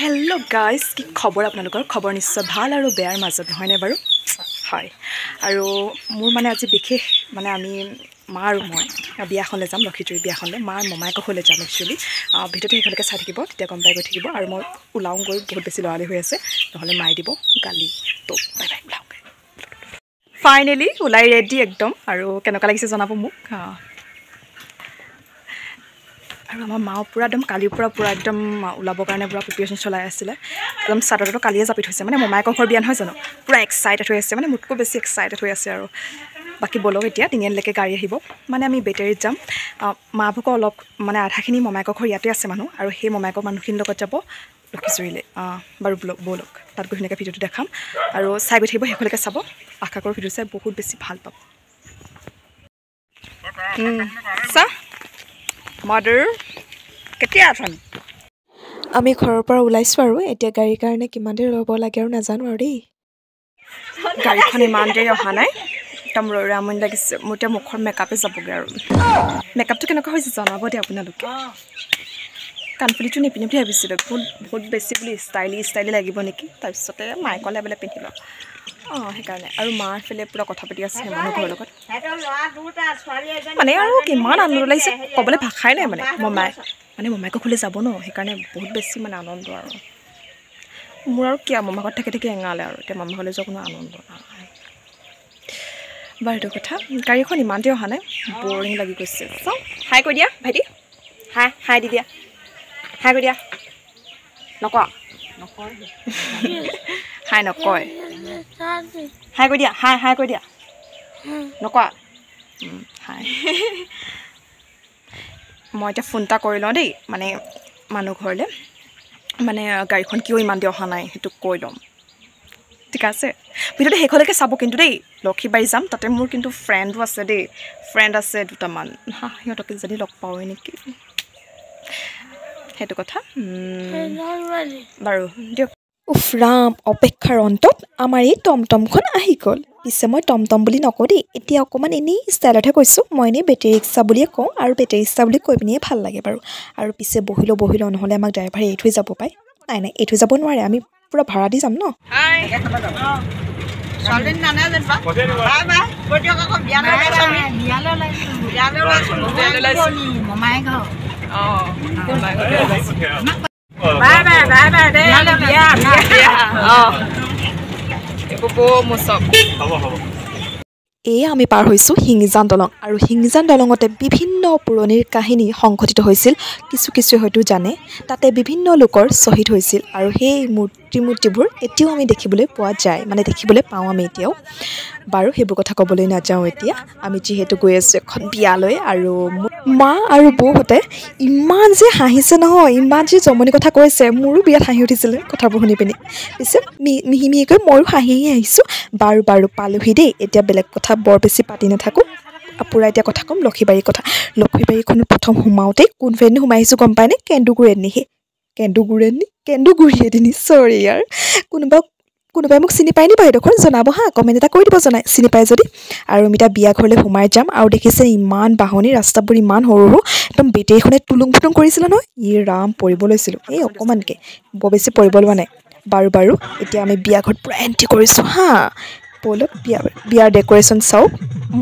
hello guys কি খবৰ আপোনালোকৰ খবৰ নিশ্চয় ভাল আৰু বেয়াৰ মাজত নহয়নে বাৰু হয় আৰু মোৰ মানে আজি বিশেষ মানে আমি মা আৰু মই বিয়াখনলৈ যাম লক্ষীজুৰি বিয়াখনলৈ মাৰ মমায়েকৰ ঘৰলৈ যাম একচুৱেলি ভিডিঅ'টো সেইখনলৈকে চাই থাকিব তেতিয়া গম পাই গৈ থাকিব আৰু মই ওলাওঁ গৈ বহুত বেছি লৰালি হৈ আছে নহ'লে মাৰি দিব গালি তো বাই বাই ওলাওঁ ফাইনেলি ওলাই ৰেডি একদম আৰু কেনেকুৱা লাগিছে জনাব মোক আৰু আমাৰ মাও পুৰা একদম কালিৰ পৰা পুৰা একদম ওলাবৰ কাৰণে পুৰা প্ৰিপেৰেশ্যন চলাই আছিলে একদম চাদৰটো কালিয়ে জাপি থৈছে মানে মমায়েকৰ ঘৰ বিয়া নহয় জানো পুৰা এক্সাইটেড হৈ আছে মানে মোতকৈ বেছি এক্সাইটেড হৈ আছে আৰু বাকী বলক এতিয়া তিনিআলিলৈকে গাড়ী আহিব মানে আমি বেটেৰীত যাম মাহঁতক অলপ মানে আধাখিনি মমায়েকৰ ঘৰ ইয়াতে আছে মানুহ আৰু সেই মমায়েকৰ মানুহখিনিৰ লগত যাব লক্ষীজুৰিলৈ বাৰু বলক তাত গৈ ধুনীয়াকৈ ভিডিঅ'টো দেখাম আৰু চাই গৈ থাকিব শেষলৈকে চাব আশা কৰোঁ ভিডিঅ' চাই বহুত বেছি ভাল পাব চা মাদাৰ কেতিয়া আছন আমি ঘৰৰ পৰা ওলাইছোঁ আৰু এতিয়া গাড়ীৰ কাৰণে কিমান দেৰি ৰ'ব লাগে আৰু নাজানো আৰু দেই গাড়ীখন ইমান দেৰি অহা নাই একদম ৰৈ আমনি লাগিছে মোৰ এতিয়া মুখৰ মেকআপে যাবগৈ আৰু মেকআপটো কেনেকুৱা হৈছে জনাব দেই আপোনালোকে কাণফুলিটো নিপিন্ধি বুলি ভাবিছিলোঁ বহুত বেছি বুলি ষ্টাইলি লাগিব নেকি তাৰপিছতে মায়ে ক'লে বোলে পিন্ধি লওঁ সেইকাৰণে আৰু মাৰ ফালে পূৰা কথা পাতি আছে মানুহ ঘৰৰ লগত মানে আৰু কিমান আনন্দ লাগিছে ক'বলৈ ভাষাই নাই মানে মমায়েকৰ ঘৰলৈ যাব ন সেইকাৰণে বহুত বেছি মানে আনন্দ আৰু মোৰ আৰু কিয় মমাৰ ঘৰত থাকি এঙালে আৰু এতিয়া মামাৰ ঘৰলৈ যোৱা কোনো আনন্দ নাই বাৰু এইটো কথা গাড়ীখন ইমান দেৰি অহা নাই বৰিং লাগি গৈছে চাওঁ হাই কৈ দিয়া ভাইটি হাই দি দিয়া হাই কৈ দিয়া নকোৱা হাই নকয় হাই কৈ দিয়া হাই কৈ দিয়া নকোৱা হাই মই এতিয়া ফোন এটা কৰি লওঁ দেই মানে মানুহ ঘৰলৈ মানে গাড়ীখন কিয় ইমান দেৰি অহা নাই সেইটো কৈ ল'ম ঠিক আছে ভিডিঅ'টো শেষলৈকে চাব কিন্তু দেই লক্ষীবাৰী যাম তাতে মোৰ কিন্তু ফ্ৰেণ্ডো আছে দেই ফ্ৰেণ্ড আছে দুটামান সিহঁতকে যদি লগ পাওঁৱে নেকি সেইটো কথা বাৰু দিয়ক উফ ৰাম অপেক্ষাৰ অন্তত আমাৰ এই টমটমখন আহি গ'ল পিছে মই টমটম বুলি নকওঁ দেই এতিয়া অকণমান এনেই ষ্টাইলতহে কৈছোঁ মই এনেই বেটেৰী ৰিক্সা বুলিয়ে কওঁ আৰু বেটেৰী ৰিক্সা বুলি কৈ পিনিয়ে ভাল লাগে বাৰু আৰু পিছে বহিলোঁ নহ'লে আমাক ড্ৰাইভাৰে এৰি থৈ যাব পায় নাই এৰি থৈ যাব নোৱাৰে আমি পূৰা ভাড়া দি যাম ন এয়া আমি পাৰ হৈছোঁ শিঙিজান দলং আৰু শিঙিজান দলঙতে বিভিন্ন পুৰণিৰ কাহিনী সংঘটিত হৈছিল কিছু হয়তো জানে তাতে বিভিন্ন লোকৰ শ্বহীদ হৈছিল আৰু সেই মূৰ্তিবোৰ এতিয়াও আমি দেখিবলৈ পোৱা যায় মানে দেখিবলৈ পাওঁ আমি এতিয়াও বাৰু সেইবোৰ কথা ক'বলৈ নাযাওঁ এতিয়া আমি যিহেতু গৈ আছোঁ এখন বিয়ালৈ আৰু মা আৰু বৌহঁতে ইমান যে হাঁহিছে নহয় ইমান যে জমনি কথা কৈছে মোৰো বিৰাট হাঁহি উঠিছিলে কথাবোৰ শুনি পিনি পিছে মিহিকৈ ময়ো হাঁহি আহিছোঁ বাৰু পালোহি দেই এতিয়া বেলেগ কথা বৰ বেছি পাতি নাথাকোঁ পূৰা এতিয়া কথা ক'ম লক্ষীবাৰীৰ কথা লক্ষীবাৰীখনত প্ৰথম সোমাওঁতেই কোনফালেদি সোমাই আহিছোঁ গম পায়নে কেন্দুগুৰিয়েদি চৰি ইয়াৰ কোনোবাই মোক চিনি পায় নি বাৰু এইডোখৰ জনাব হা কমেণ্ট এটা কৰি দিব চিনি পায় যদি আৰু আমি এতিয়া বিয়া ঘৰলৈ সোমাই যাম আৰু দেখিছে ইমান বাহনি ৰাস্তাবোৰ ইমান সৰু একদম বেটেৰীখনে টুলুং ফুটুং কৰিছিলে নহয় ৰাম পৰিব লৈছিলোঁ এই অকণমানকৈ বৰ বেছি পৰিব লোৱা নাই বাৰু এতিয়া আমি বিয়া ঘৰত পূৰা এণ্ট্ৰি কৰিছোঁ হা ব'লক বিয়াৰ ডেক'ৰেশ্যন চাওক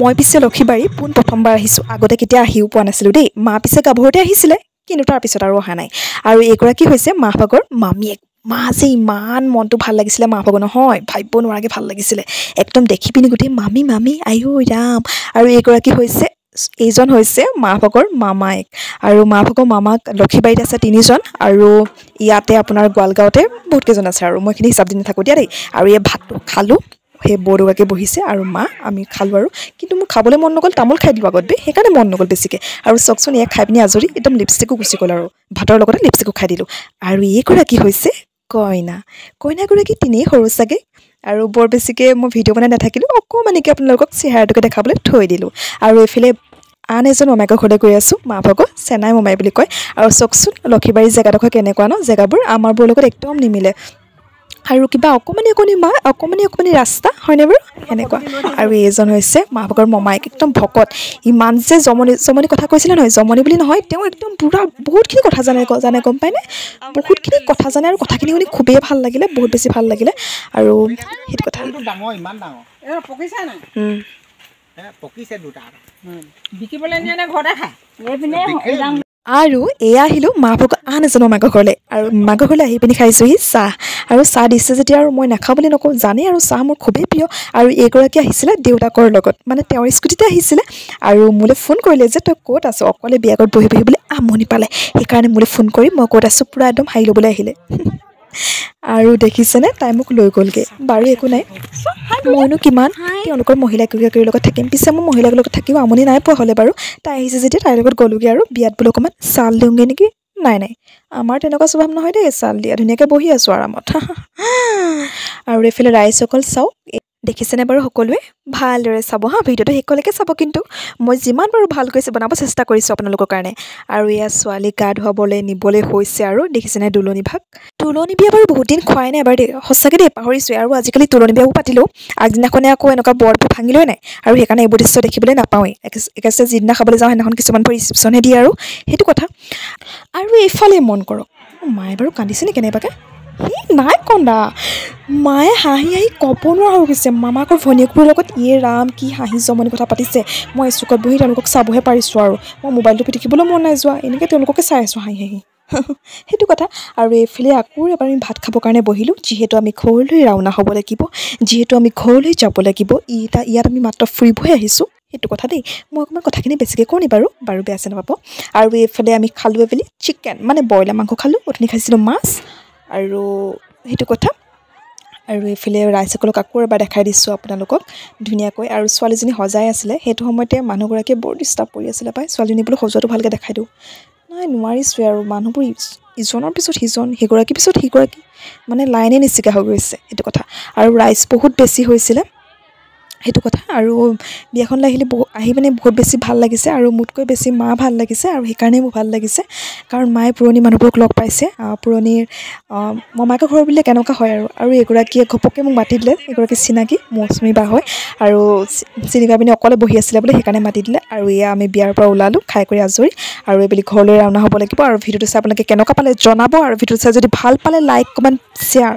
মই পিছে লক্ষীবাৰী প্ৰথমবাৰ আহিছোঁ আগতে কেতিয়া আহিও পোৱা নাছিলোঁ দেই মা পিছে গাভৰুতে আহিছিলে কিন্তু তাৰপিছত আৰু অহা নাই আৰু এইগৰাকী হৈছে মা ভাগৰ মামীয়েক মা যে ইমান মনটো ভাল লাগিছিলে মা ভাগৰ নহয় ভাবিব নোৱাৰাকৈ ভাল লাগিছিলে একদম দেখি পিনি গোটেই মামী আইও ৰাম আৰু এইজন হৈছে মা ভাগৰ মামায়েক আৰু মা ভাগৰ মামাক লক্ষীবাৰীত আছে 3জন আৰু ইয়াতে আপোনাৰ গোৱালগাঁৱতে বহুতকেইজন আছে আৰু মই এইখিনি হিচাপ দি নাথাকোঁ দিয়া দেই আৰু এই ভাতটো খালোঁ সেই বৌদুৱাকৈ বহিছে আৰু মা আমি খালোঁ আৰু কিন্তু মোৰ খাবলৈ মন নগ'ল তামোল খাই দিওঁ আগত সেইকাৰণে মন নগ'ল বেছিকৈ আৰু চাওকচোন এয়া খাই পিনি আজৰি একদম লিপষ্টিকো গুচি গ'ল আৰু ভাতৰ লগতে লিপষ্টিকো খাই দিলোঁ আৰু এইগৰাকী হৈছে কইনাগৰাকী তেনেই সৰু চাগে আৰু বৰ বেছিকৈ মই ভিডিঅ' বনাই নাথাকিলোঁ অকণমানিকৈ আপোনালোকক চেহেৰাটোকে দেখাবলৈ থৈ দিলোঁ আৰু এইফালে আন এজন মমায়েকৰ ঘৰলৈ গৈ আছোঁ মা ভাগৰ চেনাই মমাই বুলি কয় আৰু চাওকচোন লক্ষীবাৰী জেগাডোখৰ কেনেকুৱা ন জেগাবোৰ আমাৰবোৰৰ লগত একদম নিমিলে আৰু কিবা অকণমানি ৰাস্তা হয়নে বাৰু সেনেকুৱা আৰু এইজন হৈছে মা ভাগৰ মমায়েক একদম ভকত ইমান যে জমনি কথা কৈছিলে নহয় জমনি বুলি নহয় তেওঁ একদম পুৰা বহুতখিনি কথা জানে গম পায়নে বহুতখিনি কথা জানে আৰু কথাখিনি শুনি খুবেই ভাল লাগিলে বহুত বেছি ভাল লাগিলে আৰু সেইটো কথা ইমান ডাঙৰ পকিছে নাই পকিছে দুটা বিকিবলৈ নিয়ে নে ঘৰতে খায় আৰু এয়া আহিলোঁ মা ভাগৰ আন এজনৰ মাকৰ ঘৰলৈ আৰু মাকৰ ঘৰলৈ আহি পিনি খাইছোঁহি চাহ আৰু চাহ দিছে যেতিয়া আৰু মই নাখাওঁ বুলি নকওঁ জানেই আৰু চাহ মোৰ খুবেই প্ৰিয় আৰু এইগৰাকী আহিছিলে দেউতাকৰ লগত মানে তেওঁৰ স্কুটিতে আহিছিলে আৰু মোলৈ ফোন কৰিলে যে তই ক'ত আছ অকলে বিয়া ঘৰত বহি বোলে আমনি পালে সেইকাৰণে মোলৈ ফোন কৰি মই ক'ত আছোঁ পূৰা একদম হাঁহি ল'বলৈ আহিলে আৰু দেখিছেনে তাই মোক লৈ গ'লগৈ বাৰু একো নাই মইনো কিমান তেওঁলোকৰ মহিলাগৰাকীৰ লগত থাকিম পিছে মই মহিলাৰ লগত থাকিও আমনি নাই পোৱা হ'লে বাৰু তাই আহিছে যেতিয়া তাইৰ লগত গ'লোগৈ আৰু বিয়াত বোলো অকণমান চাল দিওঁগৈ নেকি নাই আমাৰ তেনেকুৱা স্বভাৱ নহয় দেই চাল দিয়া ধুনীয়াকৈ বহি আছোঁ আৰামত আৰু এইফালে ৰাইজসকল চাওক দেখিছেনে বাৰু সকলোৱে ভালদৰে চাব হা ভিডিঅ'টো শেষলৈকে চাব কিন্তু মই যিমান বাৰু ভালকৈ বনাব চেষ্টা কৰিছোঁ আপোনালোকৰ কাৰণে আৰু এয়া ছোৱালী গা ধুৱাবলৈ নিবলৈ হৈছে আৰু দেখিছেনে তুলনি বিয়া বাৰু বহুত দিন খোৱাই নাই বাৰু দেই সঁচাকৈ দেই পাহৰিছোঁ আৰু আজিকালি তুলনি বিয়াও পাতিলেও আগদিনাখনে আকৌ এনেকুৱা বৰটো ভাঙি লৈ নাই আৰু সেইকাৰণে এইবোৰ দৃশ্য দেখিবলৈ নাপাওঁৱেই একেবাৰে যিদিনা খাবলৈ যাওঁ সেইদিনাখন কিছুমানবোৰ ৰিচিপশ্যনহে দিয়ে আৰু সেইটো কথা আৰু এইফালে মন কৰক মায়ে বাৰু কান্দিছেনে কেনেবাকৈ নাই কন্দা মায়ে হাঁহি ক'ব নোৱাৰা হৈ গৈছে মামাকৰ ভনীয়েকবোৰৰ লগত ৰাম কি হাঁহি জমনি কথা পাতিছে মই চুকত বহি তেওঁলোকক চাবহে পাৰিছোঁ আৰু মই মোবাইলটো পিটিকিবলৈ মন নাই যোৱা এনেকৈ তেওঁলোককে চাই আছোঁ হাঁহি সেইটো কথা আৰু এইফালে আকৌ এবাৰ আমি ভাত খাবৰ কাৰণে বহিলোঁ যিহেতু আমি ঘৰলৈ ৰাওনা হ'ব লাগিব যিহেতু আমি ঘৰলৈ যাব লাগিব ইয়াত আমি মাত্ৰ ফুৰিবহে আহিছোঁ সেইটো কথা দেই মই অকণমান কথাখিনি বেছিকৈ কওঁ নি বাৰু বেয়া চেষ্টা নাপাব আৰু এইফালে আমি খালোঁ এবেলি চিকেন মানে ব্ৰইলাৰ মাংস খালোঁ অথনি খাইছিলোঁ মাছ আৰু সেইটো কথা আৰু এইফালে ৰাইজসকলক আকৌ এবাৰ দেখাই দিছোঁ আপোনালোকক ধুনীয়াকৈ আৰু ছোৱালীজনী সজাই আছিলে সেইটো সময়তে মানুহগৰাকীয়ে বৰ ডিষ্টাৰ্ব কৰি আছিলে পাই ছোৱালীজনী বোলো সজোৱাটো ভালকৈ দেখাই দিওঁ নাই নোৱাৰিছোঁ আৰু মানুহবোৰ ইজনৰ পিছত সিজন সিগৰাকীৰ পিছত সিগৰাকী মানে লাইনে নিচিগা হৈ গৈছে সেইটো কথা আৰু ৰাইজ বহুত বেছি হৈছিলে সেইটো কথা আৰু বিয়াখনলৈ আহি মানে বহুত বেছি ভাল লাগিছে আৰু মোতকৈ বেছি মা ভাল লাগিছে আৰু সেইকাৰণেই মোৰ ভাল লাগিছে কাৰণ মায়ে পুৰণি মানুহবোৰক লগ পাইছে পুৰণিৰ মামাকৰ ঘৰ বুলিলে কেনেকুৱা হয় আৰু এগৰাকীয়ে ঘপককৈ মোক মাতি দিলে এগৰাকী চিনাকি মৌচুমী বা হয় আৰু চিনি পাই পিনি অকলে বহি আছিলে বোলে সেইকাৰণে মাতি দিলে আৰু এয়া আমি বিয়াৰ পৰা ওলালোঁ খাই কৰি আজৰি আৰু এইবেলি ঘৰলৈ ৰাওনা হ'ব লাগিব আৰু ভিডিঅ'টো চাই আপোনালোকে কেনেকুৱা পালে জনাব আৰু ভিডিঅ'টো চাই যদি ভাল পালে লাইক কমেণ্ট শ্বেয়াৰ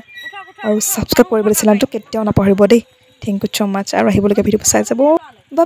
আৰু ছাবস্ক্ৰাইব কৰিবলৈ চেনেলটো কেতিয়াও নাপাহৰিব দেই থেংক ইউ ছ' মাছ আৰু আহিবলগীয়া ভিডিঅ'টো চাই যাব বাই বাই